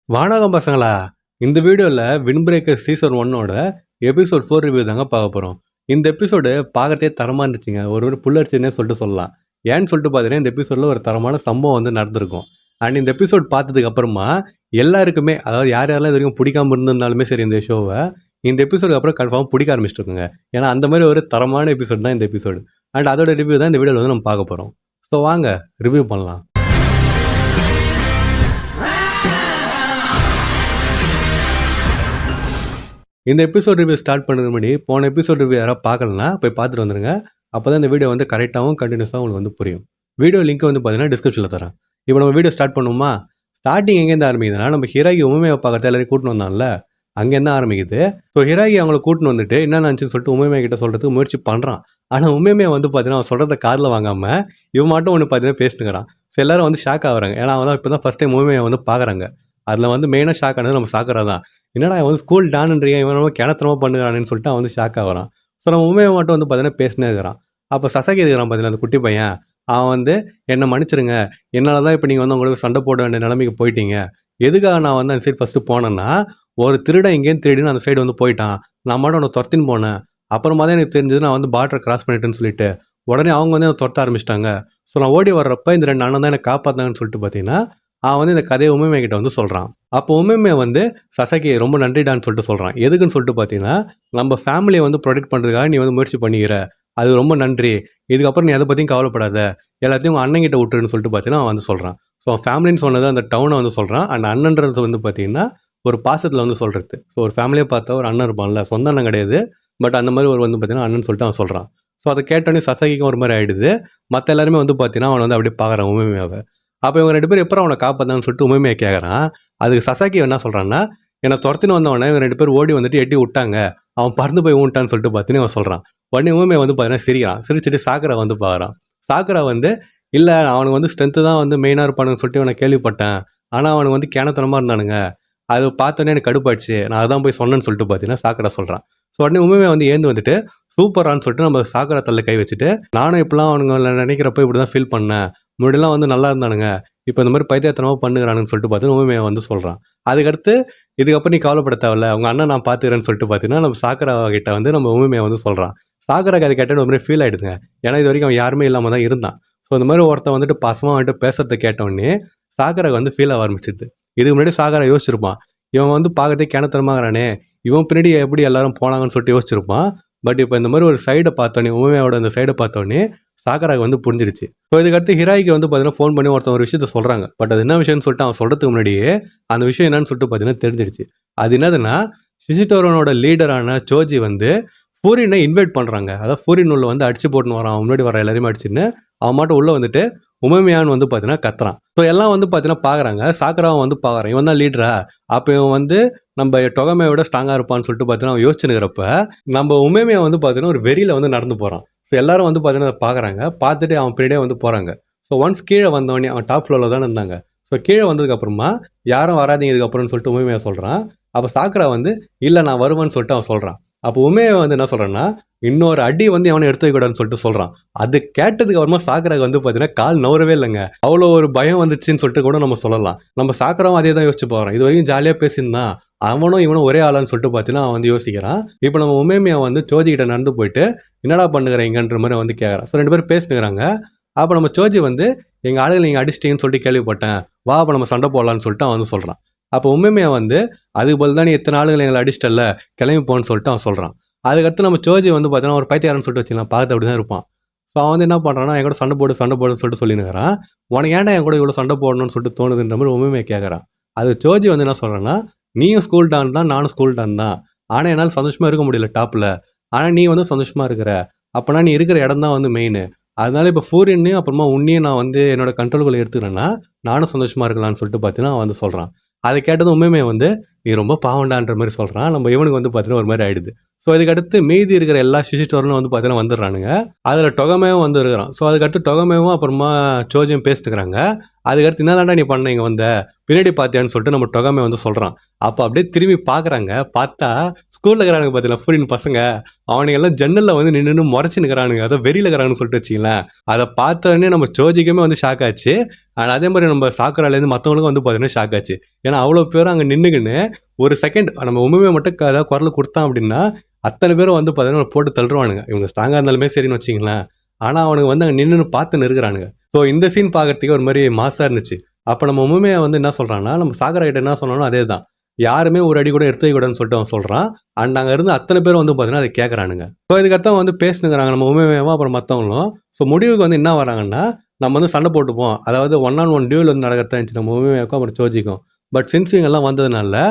வானகம் பசங்களா, இந்த வீடியோவில் வின் பிரேக்கர் சீசன் 1ஓட எபிசோட் 4 ரிவ்யூ தாங்க பார்க்க போகிறோம். இந்த எபிசோடு பார்க்கறதே தரமாக இருந்துச்சுங்க. ஒரு புல்லரிச்சுன்னே சொல்லிட்டு சொல்லலாம். ஏன்னு சொல்லிட்டு பார்த்தீங்கன்னா, இந்த எபிசோடில் ஒரு தரமான சம்பவம் வந்து நடந்திருக்கும். அண்ட் இந்த எபிசோட் பார்த்ததுக்கு அப்புறமா எல்லாருக்குமே, அதாவது யார் யாரெல்லாம் இது வரைக்கும் பிடிக்காம இருந்திருந்தாலுமே சரி, இந்த ஷோவை இந்த எபிசோடுக்கு அப்புறம் கன்ஃபார்மாக பிடிக்க ஆரம்பிச்சிருக்குங்க. ஏன்னா அந்த மாதிரி ஒரு தரமான எபிசோட் தான் இந்த எபிசோடு. அண்ட் அதோட ரிவ்யூ தான் இந்த வீடியோவில் வந்து நம்ம பார்க்க போகிறோம். ஸோ வாங்க ரிவ்யூ பண்ணலாம். இந்த எபிசோட் ரிவ்யூ ஸ்டார்ட் பண்ணுறதுக்கு முன்னாடி போன எபிசோட் ரிவ்யூ யாராவது பார்க்கலன்னா போய் பார்த்துட்டு வந்துருங்க. அப்போ தான் இந்த வீடியோ வந்து கரெக்டாகவும் கண்டினியூஸாக உங்களுக்கு வந்து புரியும். வீடியோ லிங்க் வந்து பார்த்தீங்கன்னா டிஸ்கிரிப்ஷனில் தரேன். இப்போ நம்ம வீடியோ ஸ்டார்ட் பண்ணுவோமா? ஸ்டார்டிங் எங்கேருந்து ஆரம்பிக்குதுன்னா, நம்ம ஹிராகி உமைமையை பார்க்கறது எல்லாரையும் கூட்டின்னு வந்தான்ல, அங்கேருந்து ஆரம்பிக்குது. ஸோ ஹிராகி அவங்கள கூட்டின்னு வந்துட்டு என்ன நினச்சின்னு சொல்லிட்டு உமைமை கிட்ட சொல்கிறதுக்கு முயற்சி பண்ணுறான். ஆனால் உமைமையை வந்து பார்த்தீங்கன்னா அவன் சொல்கிறத காதில் வாங்காமல் இவன் மட்டும் ஒன்று பார்த்தீங்கன்னா பேசினுக்கிறான். ஸோ எல்லாரும் வந்து ஷாக் ஆகிறாங்க. ஏன்னா அவன் தான் இப்போ தான் ஃபஸ்ட் டைம் உமைமையை வந்து பார்க்குறாங்க. அதில் வந்து மெயினாக ஷாக் ஆனது நம்ம சாக்கரா தான். என்னடா அவன் வந்து ஸ்கூல் டான்ன்றியா, இவன் நம்ம கிணத்தனமாக பண்ணுறான்னு சொல்லிட்டு அவன் வந்து ஷாக் ஆகிறான். ஸோ நம்ம உண்மையை மட்டும் வந்து பார்த்தீங்கன்னா பேசினே இருக்கிறான். அப்போ சசகி இருக்கிறான் பார்த்தீங்கன்னா, அந்த குட்டி பையன். அவன் வந்து என்னை மன்னிச்சிருங்க, என்னால் தான் இப்போ நீங்கள் வந்து உங்களுக்கு சண்டை போட வேண்டிய நிலைமைக்கு போயிட்டீங்க. எதுக்காக நான் வந்து அந்த சைடு ஃபஸ்ட்டு போனேன்னா, ஒரு திருடன் எங்கேயும் திருடின்னு அந்த சைடு வந்து போயிட்டான். நான் மட்டும் அவனை துரத்தின்னு போனேன். அப்புறமா தான் எனக்கு தெரிஞ்சது நான் வந்து பார்டரை கிராஸ் பண்ணிட்டேன்னு சொல்லிட்டு உடனே அவங்க வந்து என்னை துரத்த ஆரம்பிச்சிட்டாங்க. ஸோ நான் ஓடி வர்றப்ப இந்த 2 அண்ணன் தான் என்னை காப்பாற்றினாங்கன்னு சொல்லிட்டு பார்த்தீங்கன்னா அவன் வந்து இந்த கதையை உமைமை கிட்ட வந்து சொல்கிறான். அப்போ உமைமை வந்து சசகி ரொம்ப நன்றிடான்னு சொல்லிட்டு சொல்கிறான். எதுக்குன்னு சொல்லிட்டு பார்த்தீங்கன்னா, நம்ம ஃபேமிலியை வந்து ப்ரொடெக்ட் பண்ணுறதுக்காக நீ வந்து முயற்சி பண்ணிக்கிற, அது ரொம்ப நன்றி. இதுக்கப்புறம் நீ எதை பற்றியும் கவலைப்படாத, எல்லாத்தையும் உங்கள் அண்ணன் கிட்ட விட்டுருன்னு சொல்லிட்டு பார்த்தீங்கன்னா அவன் வந்து சொல்கிறான். ஸோ அவன் ஃபேமிலின்னு சொன்னது அந்த டவுனை வந்து சொல்கிறான். அந்த அண்ணன்றது வந்து பார்த்தீங்கன்னா ஒரு பாசத்தில் வந்து சொல்கிறது. ஸோ ஒரு ஃபேமிலியை பார்த்தா ஒரு அண்ணன் இருப்பான்ல, சொந்த அண்ணன் கிடையாது, பட் அந்த மாதிரி ஒரு வந்து பார்த்தீங்கன்னா அண்ணன் சொல்லிட்டு அவன் சொல்கிறான். ஸோ அதை கேட்டோன்னே சசகிக்கும் ஒரு மாதிரி ஆகிடுது. மற்ற எல்லாருமே வந்து பார்த்தீங்கன்னா அவனை வந்து அப்படியே பார்க்குறான் உமைமையாவை. அப்போ இவங்க 2 பேரும் எப்போ அவனை காப்பாத்தான்னு சொல்லிட்டு உமைமையை கேட்குறான். அதுக்கு சசாக்கி என்ன சொல்கிறான்னா, என்னை துரத்தின்னு வந்தவனே இவங்க 2 பேர் ஓடி வந்துட்டு எட்டி விட்டாங்க, அவன் பறந்து போய் ஊன்ட்டான்னு சொல்லிட்டு பார்த்தீங்கன்னா அவன் சொல்கிறான். உடனே உமைமை வந்து பார்த்தீங்கன்னா சிரிக்கிறான். சிரிச்சுட்டு சாக்கரா வந்து பார்க்குறான். சாக்கரா வந்து இல்லை, அவனுக்கு வந்து ஸ்ட்ரென்த்து தான் வந்து மெயினாக இருப்பானுன்னு சொல்லிட்டு இவனை கேள்விப்பட்டேன். ஆனால் அவனுக்கு வந்து கேனத்தனமாக இருந்தானுங்க, அது பார்த்தோன்னே எனக்கு கடுப்பாயிடுச்சு, நான் அதான் போய் சொன்னேன்னு சொல்லிட்டு பார்த்தீங்கன்னா சாக்கரா சொல்கிறான். ஸோ உடனே உண்மையை வந்து ஏந்து வந்துட்டு சூப்பரான்னு சொல்லிட்டு நம்ம சாக்கரா தள்ள கை வச்சுட்டு, நானும் இப்போலாம் அவனுங்களை நினைக்கிறப்ப இப்படி தான் ஃபீல் பண்ணேன், முன்னாடிலாம் வந்து நல்லா இருந்தானுங்க, இப்போ இந்த மாதிரி பைத்தியத்தனமாக பண்ணுகிறானுன்னு சொல்லிட்டு பார்த்தீங்கன்னா உண்மையை வந்து சொல்கிறான். அதுக்கடுத்து இதுக்கப்புறம் நீ கவலைப்பட தேவையில்ல, அவங்க அண்ணன் நான் பார்த்துக்கிறேன்னு சொல்லிட்டு பார்த்தீங்கன்னா நம்ம சாக்கரா கிட்ட வந்து நம்ம உண்மையை வந்து சொல்கிறான். சாக்கராக்கு அது கேட்டது ஒரு மாதிரி ஃபீல் ஆகிடுதுங்க. ஏன்னா இது வரைக்கும் அவன் யாருமே இல்லாமல் தான் இருந்தான். ஸோ இந்த மாதிரி ஒருத்தன் வந்துட்டு பாசமாக வந்துட்டு பேசுறதை கேட்டோடனே சாக்கராக்கு வந்து ஃபீல் ஆக ஆரம்பிச்சிது. இதுக்கு முன்னாடி சாக்கரா யோசிச்சிருப்பான், இவன் வந்து பார்க்கறதே கிணத்தனமாகறானே, இவன் பின்னாடி எப்படி எல்லாரும் போனாங்கன்னு சொல்லிட்டு யோசிச்சிருப்பான். பட் இப்போ இந்த மாதிரி ஒரு சைடை பார்த்தோன்னே, உண்மையோட அந்த சைடை பார்த்தோன்னே சாக்கராக்கு வந்து புரிஞ்சிருச்சு. ஸோ இதுக்கடுத்து ஹிராய்க்கு வந்து பார்த்தீங்கன்னா ஃபோன் பண்ணி ஒருத்தன் ஒரு விஷயத்த சொல்கிறாங்க. பட் அது என்ன விஷயம்னு சொல்லிட்டு அவன் சொல்கிறதுக்கு முன்னாடியே அந்த விஷயம் என்னன்னு சொல்லிட்டு பார்த்தீங்கன்னா தெரிஞ்சிருச்சு. அது என்னதுன்னா, ஷிஷிடோரனோட லீடரான சோஜி வந்து ஃபூரினை இன்வைட் பண்ணுறாங்க. அதாவது ஃபூரின் உள்ள வந்து அடிச்சு போட்டுன்னு வரான், அவன் முன்னாடி வர எல்லாரையுமே அடிச்சுன்னு அவன் மட்டும் உள்ளே வந்துட்டு உமைமையான்னு வந்து பார்த்தீங்கன்னா கத்துறான். ஸோ எல்லாம் வந்து பார்த்தீங்கன்னா பார்க்குறாங்க. சாக்கராவும் வந்து பார்க்குறான், இவன் தான் லீடரா, அப்போ இவன் வந்து நம்ம டொகமையோட ஸ்ட்ராங்காக இருப்பான்னு சொல்லிட்டு பார்த்தீங்கன்னா அவன் யோசிச்சுக்கிறப்ப நம்ம உமைமையை வந்து பார்த்தீங்கன்னா ஒரு வெறியில் வந்து நடந்து போகிறான். ஸோ எல்லாரும் வந்து பார்த்தீங்கன்னா அதை பார்க்குறாங்க. பார்த்துட்டு அவன் பின்னாடியே வந்து போகிறாங்க. ஸோ ஒன்ஸ் கீழே வந்தவொடனே அவன் டாப் ஃப்ளோரில் தான் இருந்தாங்க. ஸோ கீழே வந்ததுக்கப்புறமா யாரும் வராதிங்க இதுக்கப்புறம்னு சொல்லிட்டு உமைமையை சொல்கிறான். அப்போ சாக்கரா வந்து இல்லை நான் வருவேன்னு சொல்லிட்டு அவன் சொல்கிறான். அப்போ உமையை வந்து என்ன சொல்கிறான்னா, இன்னொரு அடி வந்து அவனை எடுத்து வைக்கூடாதுன்னு சொல்லிட்டு சொல்கிறான். அது கேட்டதுக்கு அப்புறமா சாக்கராக்கு வந்து பார்த்தீங்கன்னா கால் நவரவே இல்லைங்க. அவ்வளோ ஒரு பயம் வந்துச்சுன்னு சொல்லிட்டு கூட நம்ம சொல்லலாம். நம்ம சாக்கராவும் அதே தான் யோசிச்சு போகிறான். இது வரைக்கும் ஜாலியாக பேசியிருந்தான், அவனும் இவனும் ஒரே ஆளான்னு சொல்லிட்டு பார்த்தீங்கன்னா அவன் வந்து யோசிக்கிறான். இப்போ நம்ம உமைமையை வந்து சோஜி கிட்ட நடந்து போயிட்டு என்னடா பண்ணுகிறீங்கன்ற மாதிரி வந்து கேட்குறான். ஸோ 2 பேரும் பேசினுக்கிறாங்க. அப்போ நம்ம சோஜி வந்து எங்கள் ஆளுகளை நீங்கள் அடிச்சிட்டிங்கன்னு சொல்லிட்டு கேள்விப்பட்டேன், வா அப்போ நம்ம சண்டை போடலான்னு சொல்லிட்டு அவன் வந்து சொல்கிறான். அப்போ உண்மைமையை வந்து அதுக்கு பதில் தான் நீ எத்தனை ஆளுகளை எங்களை அடிச்சிட்டல, கிளம்பி போன்னு சொல்லிட்டு அவன் சொல்கிறான். அதுக்கடுத்து நம்ம சோஜி வந்து பார்த்தீங்கன்னா ஒரு பைத்தியாரன்னு சொல்லிட்டு வச்சுக்கலாம், பார்த்து அப்படி தான் இருப்பான். ஸோ அவன் வந்து என்ன பண்ணுறான்னா, என் கூட சண்டை போடுன்னு சொல்லிட்டு சொல்லினுக்கிறான். உனக்கு ஏன்டா என் கூட இவ்வளோ சண்டை போடணும்னு சொல்லிட்டு தோணுதுன்ற மாதிரி உண்மையை கேட்குறான். அது சோஜி வந்து என்ன சொல்கிறேன்னா, நீயும் ஸ்கூல் டான் தான், நானும் ஸ்கூல் டான் தான், ஆனால் என்னால் சந்தோஷமாக இருக்க முடியல டாப்பில், ஆனால் நீ வந்து சந்தோஷமாக இருக்கிற, அப்போனா நீ இருக்கிற இடம் தான் வந்து மெயின். அதனால இப்போ ஃபூரின்னு அப்புறமா உன்னையும் நான் வந்து என்னோட கண்ட்ரோல்களை எடுத்துக்கிறேன்னா நானும் சந்தோஷமாக இருக்கலாம்னு சொல்லிட்டு பார்த்தீங்கன்னா அவன் வந்து சொல்கிறான். அதை கேட்டதும் உண்மையுமே வந்து நீ ரொம்ப பாவண்டான்ற மாதிரி சொல்கிறான். நம்ம இவனுக்கு வந்து பார்த்தீங்கன்னா ஒரு மாதிரி ஆகிடுது. ஸோ அதுக்கடுத்து மீதி இருக்கிற எல்லா ஷிஷிடோரனும் வந்து பார்த்தீங்கன்னா வந்துடுறானுங்க. அதில் டொகமேவும் வந்து இருக்கிறான். ஸோ அதுக்கடுத்து டொகமேவும் அப்புறமா சோஜியும் பேசிட்டுக்கிறாங்க. அதுக்கடுத்து என்னதான்டா நீ பண்ண இங்கே வந்த பின்னாடி பார்த்தியான்னு சொல்லிட்டு நம்ம டொகாமே வந்து சொல்கிறான். அப்போ அப்படியே திரும்பி பார்க்குறாங்க. பார்த்தா ஸ்கூலில் இருக்கிறானுங்க பார்த்தீங்களா ஃபுரின் பசங்க, அவனுங்க எல்லாம் ஜன்னலில் வந்து நின்று முறைச்சி நிற்கிறானுங்க. அதை வெறியில் இருக்கிறாங்கன்னு சொல்லிட்டு வச்சிங்களேன். அதை பார்த்தோடனே நம்ம ஜோஜிக்குமே வந்து ஷாக் ஆச்சு. ஆனால் அதே மாதிரி நம்ம சாக்குராலேருந்து மற்றவங்களுக்கும் வந்து பார்த்தீங்கன்னா ஷாக் ஆச்சு. ஏன்னா அவ்வளோ பேரும் அங்கே நின்றுக்குன்னு ஒரு செகண்ட் நம்ம உண்மையை மட்டும் ஏதாவது குரல் கொடுத்தான் அப்படின்னா அத்தனை பேரும் வந்து பார்த்தீங்கன்னா போட்டு தள்ளுவானுங்க. இவங்க ஸ்ட்ராங்காக இருந்தாலுமே சரின்னு வச்சிங்களேன். ஆனால் அவனுக்கு வந்து அங்கே நின்று பார்த்து நிற்கிறானுங்க. ஸோ இந்த சீன் பார்க்கறதுக்கு ஒரு மாதிரி மாசாக இருந்துச்சு. அப்போ நம்ம உண்மையை வந்து என்ன சொல்கிறான்னா, நம்ம சாகரா கிட்ட என்ன சொன்னாலும் அதே தான், யாருமே ஒரு அடி கூட எடுத்து வைக்கூடாதுன்னு சொல்லிட்டு அவன் சொல்கிறான். அண்ட் அங்கே இருந்து அத்தனை பேரும் வந்து பார்த்தீங்கன்னா அதை கேட்குறானுங்க. ஸோ இதுக்கடுத்து வந்து பேசினுங்கிறாங்க நம்ம உண்மையாகவும் அப்புறம் மற்றவங்களும். ஸோ முடிவுக்கு வந்து என்ன வராங்கன்னா, நம்ம வந்து சண்டை போட்டுப்போம், அதாவது 1-on-1 டியூல் வந்து நடக்கிறதா இருந்துச்சு நம்ம உண்மையாக்கும் அப்புறம் சோஜிக்கும். பட் சின்ஸ் இவங்கெல்லாம் வந்ததுனால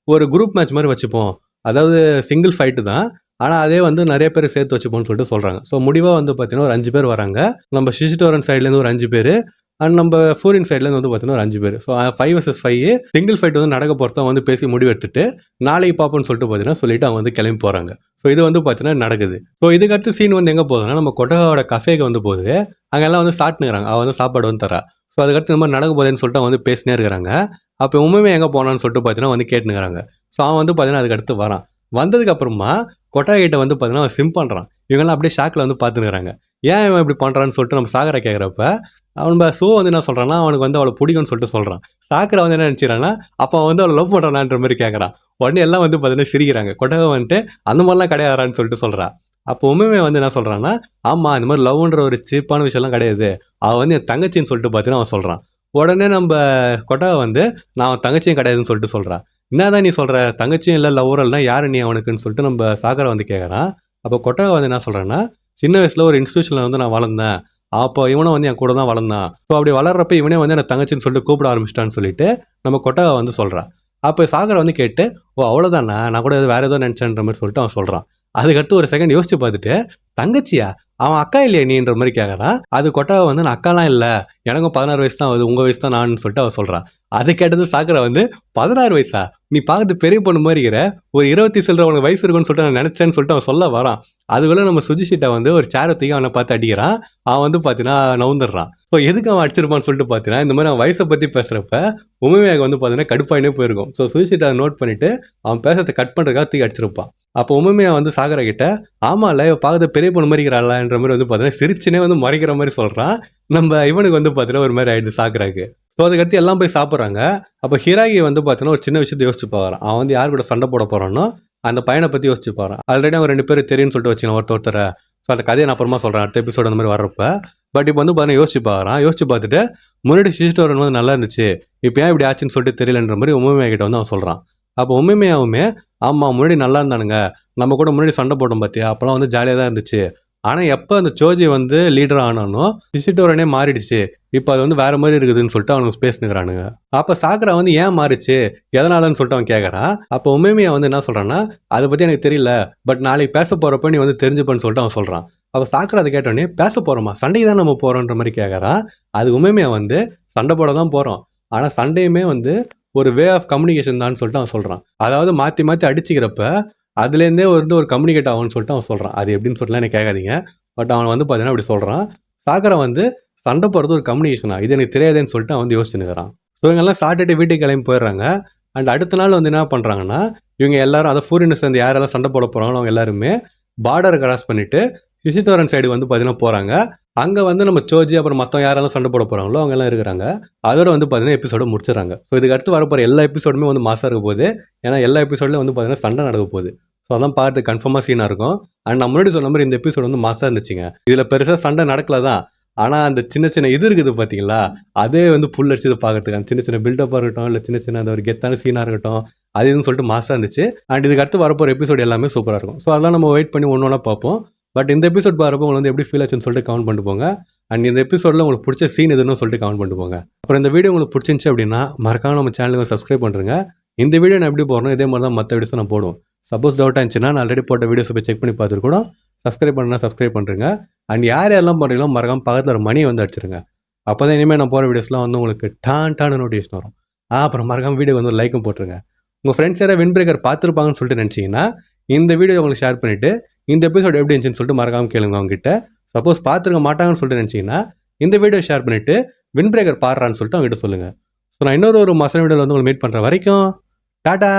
ஒரு குரூப் மேட்ச் மாதிரி வச்சுப்போம், அதாவது சிங்கிள் ஃபைட்டு தான், ஆனால் அதே வந்து நிறைய பேர் சேர்த்து வச்சுப்போம்னு சொல்லிட்டு சொல்கிறாங்க. ஸோ முடிவாக வந்து பார்த்தீங்கன்னா ஒரு 5 பேர் வராங்க. நம்ம ஷிஷிடோரன் சைட்லேருந்து ஒரு 5 பேர் அண்ட் நம்ம ஃபோரின் சைட்லேருந்து வந்து பார்த்தீங்கன்னா ஒரு 5 பேர். ஸோ 5 vs 5 சிங்கிள் ஃபைட் வந்து நடக்க போகிறத வந்து பேசி முடிவு எடுத்துட்டு நாளைக்கு பார்ப்போம்னு சொல்லிட்டு பார்த்தீங்கன்னா சொல்லிட்டு அவங்க வந்து கிளம்பி போகிறாங்க. ஸோ இது வந்து பார்த்தீங்கன்னா நடக்குது. ஸோ இதுக்கடுத்து சீன் வந்து எங்கே போகுதுன்னா நம்ம கொட்டகாவோட கஃபேக்கு வந்து போகுது. அங்கெல்லாம் வந்து சாப்பிட்டுக்கிறாங்க, அவள் வந்து சாப்பாடு வந்து தரா. ஸோ அதுக்கடுத்து இந்த மாதிரி நடக்க போகுதுன்னு சொல்லிட்டு அவங்க வந்து பேசினே இருக்கிறாங்க. அப்போ உண்மையுமே எங்கே போனான்னு சொல்லிட்டு பார்த்தீங்கன்னா வந்து கேட்டுனுக்கிறாங்க. ஸோ அவன் வந்து பார்த்தீங்கன்னா அதுக்கடுத்து வரான். வந்ததுக்கு அப்புறமா கொட்டகிட்ட வந்து பார்த்தீங்கன்னா அவன் சிம் பண்ணுறான். இவங்கெல்லாம் அப்படியே ஷாக்கில் வந்து பார்த்துக்கிறாங்க. ஏன் இவன் இப்படி பண்ணுறான்னு சொல்லிட்டு நம்ம சாகரை கேட்குறப்ப அவன் ஷோ வந்து என்ன சொல்கிறான்னா, அவனுக்கு வந்து அவளை பிடிக்கும்னு சொல்லிட்டு சொல்கிறான். சாக்கரை வந்து என்ன நினச்சிக்கிறான்னா, அப்போ அவன் வந்து அவளை லவ் பண்ணுறான்ற மாதிரி கேட்குறான். உடனே எல்லாம் வந்து பார்த்தீங்கன்னா சிரிக்கிறாங்க. கொட்டகை வந்துட்டு அந்த மாதிரிலாம் கிடையாதான்னு சொல்லிட்டு சொல்கிறா. அப்போ உண்மையுமே வந்து என்ன சொல்கிறான்னா, ஆமாம் இந்த மாதிரி லவ்ன்ற ஒரு சீப்பான விஷயம்லாம் கிடையாது, அவள் வந்து என் தங்கச்சின்னு சொல்லிட்டு பார்த்தீங்கன்னா அவன் சொல்கிறான். உடனே நம்ம கொட்டகை வந்து நான் அவன் தங்கச்சியும் கிடையாதுன்னு சொல்லிட்டு சொல்கிறான். என்னதான் நீ சொல்கிற, தங்கச்சியும் இல்லை லவ்வரல்னா யார் நீ அவனுக்குன்னு சொல்லிட்டு நம்ம சாகரை வந்து கேட்குறான். அப்போ கொட்டகை வந்து என்ன சொல்கிறேன்னா, சின்ன வயசில் ஒரு இன்ஸ்டியூஷனில் வந்து நான் வளர்ந்தேன், அப்போ இவனும் வந்து என் கூட தான் வளர்ந்தான். ஸோ அப்படி வளர்றப்ப இவனே வந்து எனக்கு தங்கச்சின்னு சொல்லிட்டு கூப்பிட ஆரம்பிச்சிட்டான்னு சொல்லிட்டு நம்ம கொட்டகை வந்து சொல்கிறான். அப்போ சாகரை வந்து கேட்டு, ஓ அவ்வளோதானா, நான் கூட வேறு ஏதோ நினச்சேன்ற மாதிரி சொல்லிட்டு அவன் சொல்கிறான். அதுக்கடுத்து ஒரு செகண்ட் யோசிச்சு பார்த்துட்டு, தங்கச்சியா, அவன் அக்கா இல்லையா நீன்ற மாதிரி கேட்குறான். அது கொட்டகை வந்து நான் அக்காலாம் இல்லை, எனக்கும் 16 வயசு தான் ஆகுது, உங்கள் வயசு தான் நான் சொல்லிட்டு அவன் சொல்கிறான். அதை கேட்டது சாகரை வந்து 16 வயசா, நீ பார்க்கறது பெரிய பொண்ணு மாதிரி இருக்கிற, ஒரு 20 சில்லற உனக்கு வயசு இருக்குன்னு சொல்லிட்டு நான் நினச்சேன்னு சொல்லிட்டு அவன் சொல்ல வரான். அதுக்குள்ளே நம்ம சுஜிஷிட்ட வந்து ஒரு சேரை தூக்கி அவனை பார்த்து அடிக்கிறான். அவன் வந்து பார்த்தீங்கன்னா நவுந்துடுறான். ஸோ எதுக்கு அவன் அடிச்சிருப்பான்னு சொல்லிட்டு பார்த்தீங்கன்னா, இந்த மாதிரி அவன் வயசை பற்றி பேசுகிறப்ப உண்மையாக வந்து பார்த்தீங்கன்னா கடுப்பாயினே போயிருக்கும். ஸோ சுஜிஷிட்ட அதை நோட் பண்ணிவிட்டு அவன் பேசுறதை கட் பண்ணுறதுக்காக தூக்கி அடிச்சிருப்பான். அப்போ உண்மையாக வந்து சாகரை கிட்ட, ஆமாம்ல இவ பார்க்கறது பெரிய பொண்ணு மாதிரி இருக்கிறாள்ன்ற மாதிரி வந்து பார்த்தீங்கன்னா சிரிச்சுனே வந்து மறைக்கிற மாதிரி சொல்கிறான். நம்ம இவனுக்கு வந்து பார்த்தீங்கன்னா ஒரு மாதிரி ஆயிடுது சாகராக்கு. ஸோ அதுக்கடுத்து எல்லாம் போய் சாப்பிட்றாங்க. அப்போ ஹிராகி வந்து பார்த்தீங்கன்னா ஒரு சின்ன விஷயத்தை யோசிச்சு போகிறான். அவன் வந்து யார் கூட சண்டை போட போகிறானோ அந்த பையனை பற்றி யோசிச்சு போகிறான். ஆல்ரெடி அவங்க 2 பேர் தெரியும்னு சொல்லிட்டு வச்சுக்கலாம் ஒருத்தரை. ஸோ அந்த கதையை நான் அப்புறமா சொல்கிறேன் அடுத்த எபிசோடு அந்த மாதிரி வர்றப்ப. பட் இப்போ வந்து பார்த்தீங்கன்னா யோசிச்சு பார்க்குறான். யோசிச்சு பார்த்துட்டு முன்னாடி சிஸ்டோரன் வந்து நல்லா இருந்துச்சு, இப்போ ஏன் இப்படி ஆச்சுன்னு சொல்லிட்டு தெரியலன்ற மாதிரி உண்மையாக கிட்ட வந்து அவன் சொல்கிறான். அப்போ உண்மையாகவுமே ஆமாம் முன்னாடி நல்லா இருந்தானுங்க, நம்ம கூட முன்னாடி சண்டை போட்டோம் பார்த்தியா, அப்போலாம் வந்து ஜாலியாக தான் இருந்துச்சு. ஆனால் எப்போ அந்த சோஜி வந்து லீடர் ஆனானோ சிசிட்டோரனே மாறிடுச்சு, இப்போ அது வந்து வேறு மாதிரி இருக்குதுன்னு சொல்லிட்டு அவனுக்கு பேசினுக்கிறானுங்க. அப்போ சாக்கரா வந்து ஏன் மாறிச்சு எதனாலன்னு சொல்லிட்டு அவன் கேட்குறான். அப்போ உண்மையாக வந்து என்ன சொல்கிறான்னா, அதை பற்றி எனக்கு தெரியல, பட் நாளைக்கு பேச போகிறப்ப நீ வந்து தெரிஞ்சுப்பேன்னு சொல்லிட்டு அவன் சொல்கிறான். அப்போ சாக்கரா அதை கேட்டோடனே பேச போகிறோமா, சண்டைக்கு தான் நம்ம போகிறோன்ற மாதிரி கேட்குறான். அது உண்மையாக வந்து சண்டை போட தான் போகிறோம், ஆனால் சண்டையுமே வந்து ஒரு வே ஆஃப் கம்யூனிகேஷன் தான் சொல்லிட்டு அவன் சொல்கிறான். அதாவது மாற்றி மாற்றி அடிச்சுக்கிறப்ப அதுலேருந்தே வந்து ஒரு கம்யூனிகேட் ஆகும்னு சொல்லிட்டு அவன் சொல்கிறான். அது எப்படின்னு சொல்லிட்டு எனக்கு கேட்காதீங்க, பட் அவன் வந்து பார்த்தீங்கன்னா அப்படி சொல்கிறான். சாகரை வந்து சண்டை போகிறது ஒரு கம்யூனிகேஷனா, இது எனக்கு தெரியாதுன்னு சொல்லிட்டு அவன் வந்து யோசிச்சுன்னுக்கிறான். ஸோ இவங்கெல்லாம் சாப்பிட்டுட்டு வீட்டுக்கு கிளம்பி போயிடுறாங்க. அண்ட் அடுத்த நாள் வந்து என்ன பண்ணுறாங்கன்னா, இவங்க எல்லாரும் அதை ஃபோரினர்ஸ் வந்து யாரெல்லாம் சண்டை போட போகிறாங்களோ அவங்க எல்லாருமே பார்டரை கிராஸ் பண்ணிவிட்டு சிசிட்டோரன் சைடு வந்து பார்த்தீங்கன்னா போகிறாங்க. அங்கே வந்து நம்ம சோஜி அப்புறம் மற்ற யாரெல்லாம் சண்டை போட போகிறாங்களோ அவங்க எல்லாம் இருக்கிறாங்க. அதோட வந்து பார்த்தீங்கன்னா எபிசோட முடிச்சிடறாங்க. ஸோ இதுக்கு அடுத்து வரப்போகிற எல்லா எபிசோடுமே வந்து மாசாக இருக்க போகுது. ஏன்னா எல்லா எபிசோட்லையும் வந்து பார்த்தீங்கன்னா சண்டை நடக்க போகுது. ஸோ அதான் பார்த்து கன்ஃபார்மாக சீனாக இருக்கும். அண்ட் நான் முன்னாடி சொன்ன மாதிரி இந்த எபிசோடு வந்து மாசாக இருந்துச்சுங்க. இதில் பெருசாக சண்டை நடக்கல தான், ஆனால் அந்த சின்ன சின்ன இது இருக்குது பார்த்தீங்களா, அதே வந்து புல் அடிச்சது பார்க்கறதுக்கு அந்த சின்ன சின்ன பில்டப்பாக இருக்கட்டும், இல்லை சின்ன சின்ன அந்த ஒரு கெத்தான சீனாக இருக்கட்டும், அது இதுன்னு சொல்லிட்டு மாசாக இருந்துச்சு. அண்ட் இதுக்கு அடுத்து வரப்போகிற எபிசோடு எல்லாமே சூப்பராக இருக்கும். ஸோ அதெல்லாம் நம்ம வெயிட் பண்ணி ஒன்று ஒன்றா பார்ப்போம். பட் இந்த எபிசோட் பார்ப்போ உங்களுக்கு வந்து எப்படி ஃபீல் ஆச்சுன்னு சொல்லிட்டு கமெண்ட் பண்ணிட்டு போங்க. அண்ட் இந்த எபிசோடில் உங்களுக்கு பிடிச்ச சீன் எதுன்னு சொல்லிட்டு கமெண்ட் பண்ணிட்டு போங்க. அப்புறம் இந்த வீடியோ உங்களுக்கு பிடிச்சிருந்துச்சு அப்படின்னா மறக்காம நம்ம சேனலுக்கு சப்ஸ்கிரைப் பண்ணுறேங்க. இந்த வீடியோ நான் எப்படி போடுறோம் இதே மாதிரி தான் மற்ற வீடியோஸ் நான் போடுவோம். சப்போஸ் டவுட்டாக இருந்துச்சுன்னா நான் ஆல்ரெடி போட்ட வீடியோஸை போய் செக் பண்ணி பார்த்துட்டு கூட சப்ஸ்கிரைப் பண்ணா சப்ஸ்கிரைப் பண்ணுறேங்க. அண்ட் யார் யாரெல்லாம் பண்ணுறீங்களோ மறக்காம பக்கத்தில் ஒரு மணியை வந்து அடிச்சிருங்க. அப்போ தான் இனிமேல் நான் போகிற வீடியோஸ்லாம் வந்து உங்களுக்கு டான நோட்டிஃபிகேஷன் வரும். அப்புறம் மறக்காம வீடியோ வந்து ஒரு லைக்கும் போட்டுருங்க. உங்கள் ஃப்ரெண்ட்ஸ் யாராவது வின் பிரேக்கர் பார்த்துருப்பாங்கன்னு சொல்லிட்டு நினச்சிங்கன்னா இந்த வீடியோ உங்களுக்கு ஷேர் பண்ணிவிட்டு இந்த எபிசோட் எப்படி இருந்துச்சுன்னு சொல்லிட்டு மறக்காமல் கேளுங்க அவங்ககிட்ட. சப்போஸ் பார்த்துருக்க மாட்டாங்கன்னு சொல்லிட்டு நினச்சிங்கன்னா இந்த வீடியோ ஷேர் பண்ணிவிட்டு வின் பிரேக்கர் பாடுறான்னு சொல்லிட்டு அவங்ககிட்ட சொல்லுங்கள். ஸோ நான் இன்னொரு மாதம் வீடியோவில் வந்து உங்களை மீட் பண்ணுற வரைக்கும் டாடா.